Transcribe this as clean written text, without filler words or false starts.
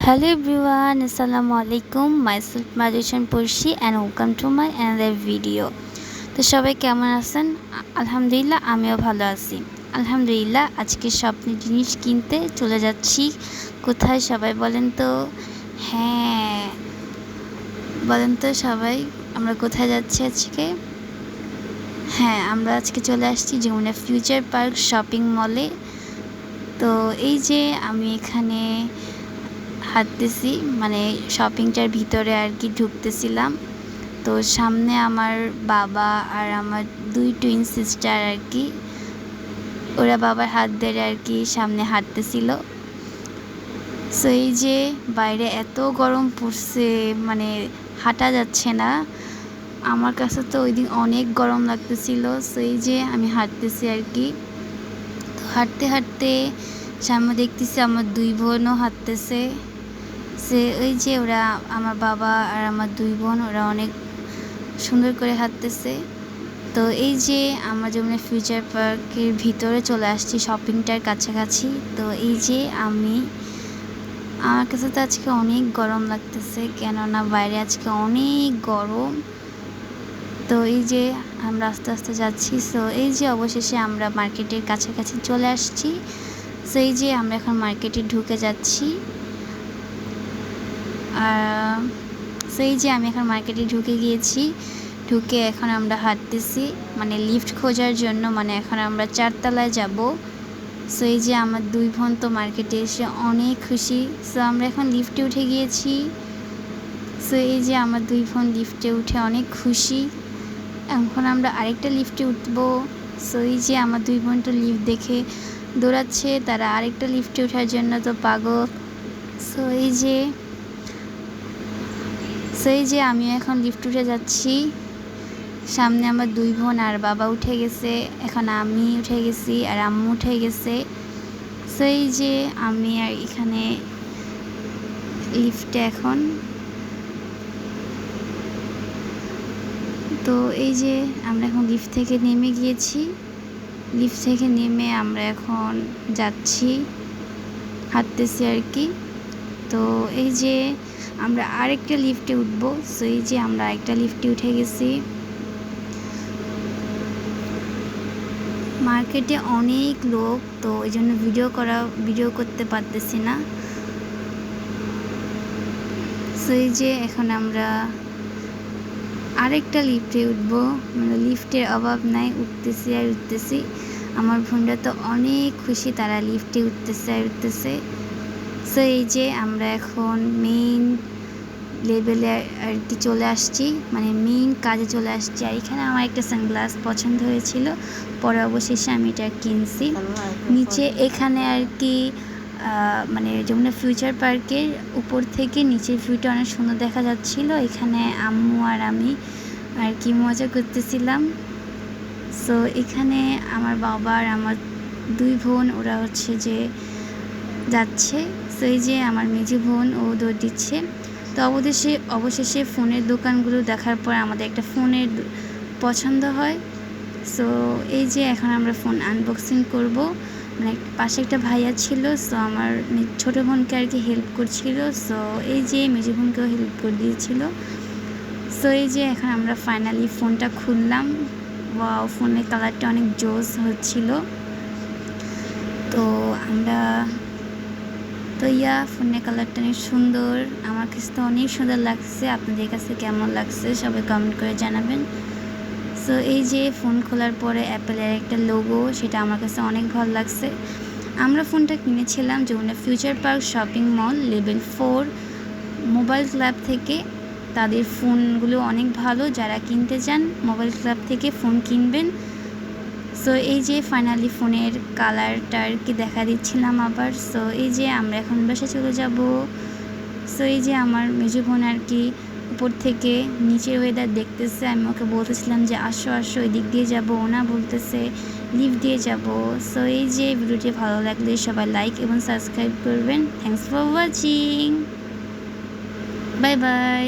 Hello everyone, Assalamu alaikum. Myself Marishan Purshi and welcome to my another video. তো সবাই কেমন আছেন? আলহামদুলিল্লাহ আমিও ভালো আছি। আলহামদুলিল্লাহ আজকে স্বপ্নের জিনিস কিনতে চলে যাচ্ছি। কোথায় সবাই বলেন তো? হ্যাঁ, বলেন তো সবাই আমরা কোথায় যাচ্ছি আজকে? হ্যাঁ, আমরা আজকে চলে আসছি যমুনা ফিউচার পার্ক শপিং মলে। তো এই যে আমি এখানে হাঁটতেছি, মানে শপিংটার ভিতরে আর কি ঢুকতেছিলাম। তো সামনে আমার বাবা আর আমার দুই টুইন সিস্টার আর কি, ওরা বাবার হাত ধরে আর কি সামনে হাঁটতেছিল। সো এই যে বাইরে এত গরম পড়ছে, মানে হাঁটা যাচ্ছে না। আমার কাছে তো ওই দিন অনেক গরম লাগতেছিল। সো এই যে আমি হাঁটতেছি আর কি। তো হাঁটতে হাঁটতে সামনে দেখতেছি আমার দুই বোনও হাঁটতেছে। ওই যে ওরা আমার বাবা আর আমার দুই বোন ওরা অনেক সুন্দর করে হাঁটতেছে। তো এই যে আমরা যমুনা ফিউচার পার্কের ভিতরে চলে আসছি শপিংটার কাছাকাছি। তো এই যে আমার কাছে তো আজকে অনেক গরম লাগতেছে, কেননা বাইরে আজকে অনেক গরম। তো এই যে আমরা আস্তে আস্তে যাচ্ছি। সো এই যে অবশেষে আমরা মার্কেটের কাছাকাছি চলে আসছি। সো এই যে আমরা এখন মার্কেটে ঢুকে যাচ্ছি। আর সেই যে আমি এখন মার্কেটে ঢুকে গিয়েছি। ঢুকে এখন আমরা হাঁটতেছি, মানে লিফট খোঁজার জন্য, মানে এখন আমরা 4 তলায় যাব। সো এই যে আমার দুই বোন তো মার্কেটে এসে অনেক খুশি। সো আমরা এখন লিফটে উঠে গিয়েছি। সো এই যে আমার দুই বোন লিফটে উঠে অনেক খুশি। এখন আমরা আরেকটা লিফটে উঠব। সো এই যে আমার দুই বোন তো লিফট দেখে দৌড়াচ্ছে, তারা আরেকটা লিফটে ওঠার জন্য তো পাগল। সো এই যে আমি এখন লিফট উঠে যাচ্ছি। সামনে আমার দুই বোন আর বাবা উঠে গেছে, এখন আমি উঠে গেছি আর আম্মু উঠে গেছে। সো এই যে আমি আর এখানে লিফটে এখন। তো এই যে আমরা এখন লিফট থেকে নেমে গিয়েছি। লিফট থেকে নেমে আমরা এখন যাচ্ছি, হাঁটতেছি আর কি। তো এই যে আমরা আরেকটা লিফটে উঠবো। সো এই যে আমরা আরেকটা লিফটে উঠে গেছি। মার্কেটে অনেক লোক, তো এই জন্য ভিডিও করতে পারতেছি না। সো এই যে এখন আমরা আরেকটা লিফটে উঠবো, মানে লিফটের অভাব নাই, উঠতেছি আর উঠতেছি। আমার বোনরা তো অনেক খুশি, তারা লিফটে উঠতেছে আর উঠতেছে। সো এই যে আমরা এখন মেইন লেভেলে আর কি চলে আসছি, মানে মেইন কাজে চলে আসছি। আর এখানে আমার একটা সানগ্লাস পছন্দ হয়েছিল, পরে অবশেষে আমি এটা কিনছি। নিচে এখানে আর কি মানে যমুনা ফিউচার পার্কের উপর থেকে নিচের ভিউটা অনেক সুন্দর দেখা যাচ্ছিল। এখানে আম্মু আর আমি আর কি মজা করতেছিলাম। সো এখানে আমার বাবা আর আমার দুই বোন ওরা হচ্ছে যে যাচ্ছে। সো এই যে আমার মেজি বোন ও দৌড় দিচ্ছে। তো অবশেষে ফোনের দোকানগুলো দেখার পর আমাদের একটা ফোনের পছন্দ হয়। সো এই যে এখন আমরা ফোন আনবক্সিং করব। মানে পাশে একটা ভাইয়া ছিল, সো আমার ছোটো বোনকে আর কি হেল্প করছিল। সো এই যে মেজি বোনকেও হেল্প করে দিয়েছিল। সো এই যে এখন আমরা ফাইনালি ফোনটা খুললাম। ওয়াও, ফোনের কালারটা অনেক জোস হচ্ছিল। তো ফোনের কালারটা অনেক সুন্দর, আমার কাছে তো অনেক সুন্দর লাগছে। আপনাদের কাছে কেমন লাগছে সবাই কমেন্ট করে জানাবেন। সো এই যে ফোন খোলার পরে অ্যাপেলের একটা লোগো, সেটা আমার কাছে অনেক ভালো লাগছে। আমরা ফোনটা কিনেছিলাম Jamuna future park shopping mall level 4 mobile club থেকে। তাদের ফোনগুলো অনেক ভালো, যারা কিনতে চান মোবাইল ক্লাব থেকে ফোন কিনবেন। সো এই যে ফাইনালি ফোনের কালারটা আর কি দেখা দিচ্ছিলাম আবার। সো এই যে আমরা এখন বাসায় চলে যাব। সো এই যে আমার মেজো বোন আর কি উপর থেকে নিচের ওয়েদার দেখতেছে। আমি ওকে বলতেছিলাম যে আসো আসো এদিক দিয়ে যাবো, ওনা বলতেছে লিফট দিয়ে যাব। সো এই যে ভিডিওটি ভালো লাগলে সবাই লাইক এবং সাবস্ক্রাইব করবেন। Thanks for watching, bye bye.